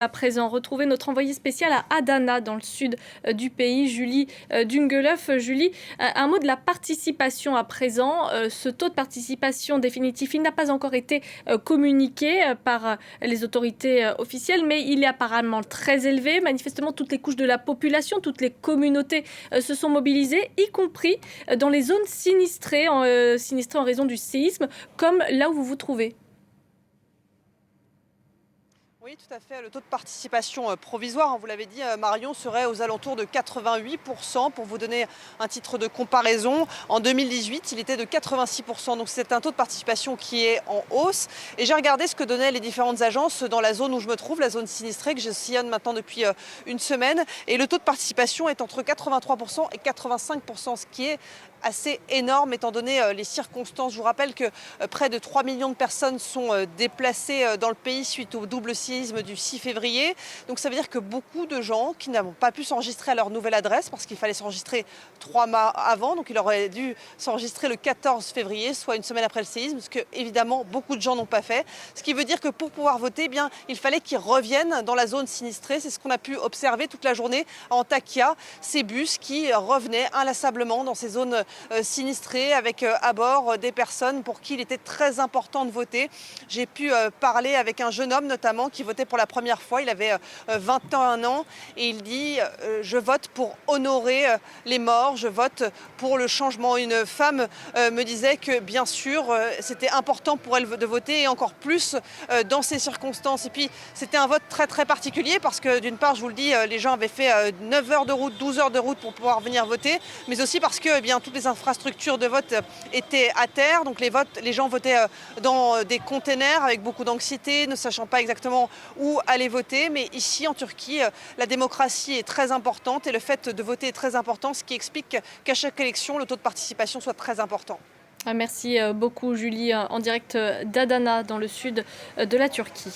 À présent, retrouver notre envoyée spéciale à Adana, dans le sud du pays, Julie Dungelöf. Julie, un mot de la participation à présent. Ce taux de participation définitif, il n'a pas encore été communiqué par les autorités officielles, mais il est apparemment très élevé. Manifestement, toutes les couches de la population, toutes les communautés se sont mobilisées, y compris dans les zones sinistrées en raison du séisme, comme là où vous vous trouvez. Oui, tout à fait. Le taux de participation provisoire, vous l'avez dit, Marion, serait aux alentours de 88%. Pour vous donner un titre de comparaison, en 2018, il était de 86%. Donc c'est un taux de participation qui est en hausse. Et j'ai regardé ce que donnaient les différentes agences dans la zone où je me trouve, la zone sinistrée, que je sillonne maintenant depuis une semaine. Et le taux de participation est entre 83% et 85%, ce qui est assez énorme étant donné les circonstances. Je vous rappelle que près de 3 millions de personnes sont déplacées dans le pays suite au double séisme du 6 février. Donc ça veut dire que beaucoup de gens qui n'ont pas pu s'enregistrer à leur nouvelle adresse parce qu'il fallait s'enregistrer 3 mois avant, donc il aurait dû s'enregistrer le 14 février, soit une semaine après le séisme, ce que évidemment beaucoup de gens n'ont pas fait. Ce qui veut dire que pour pouvoir voter, eh bien, il fallait qu'ils reviennent dans la zone sinistrée. C'est ce qu'on a pu observer toute la journée à Antakya, ces bus qui revenaient inlassablement dans ces zones sinistrés avec à bord des personnes pour qui il était très important de voter. J'ai pu parler avec un jeune homme notamment qui votait pour la première fois. Il avait 21 ans et il dit je vote pour honorer les morts, je vote pour le changement. Une femme me disait que bien sûr c'était important pour elle de voter et encore plus dans ces circonstances. Et puis c'était un vote très très particulier parce que d'une part, je vous le dis, les gens avaient fait 9 heures de route, 12 heures de route pour pouvoir venir voter, mais aussi parce que eh bien, toutes les infrastructures de vote étaient à terre. Donc les gens votaient dans des containers avec beaucoup d'anxiété, ne sachant pas exactement où aller voter. Mais ici en Turquie, la démocratie est très importante et le fait de voter est très important, ce qui explique qu'à chaque élection, le taux de participation soit très important. Merci beaucoup Julie, en direct d'Adana, dans le sud de la Turquie.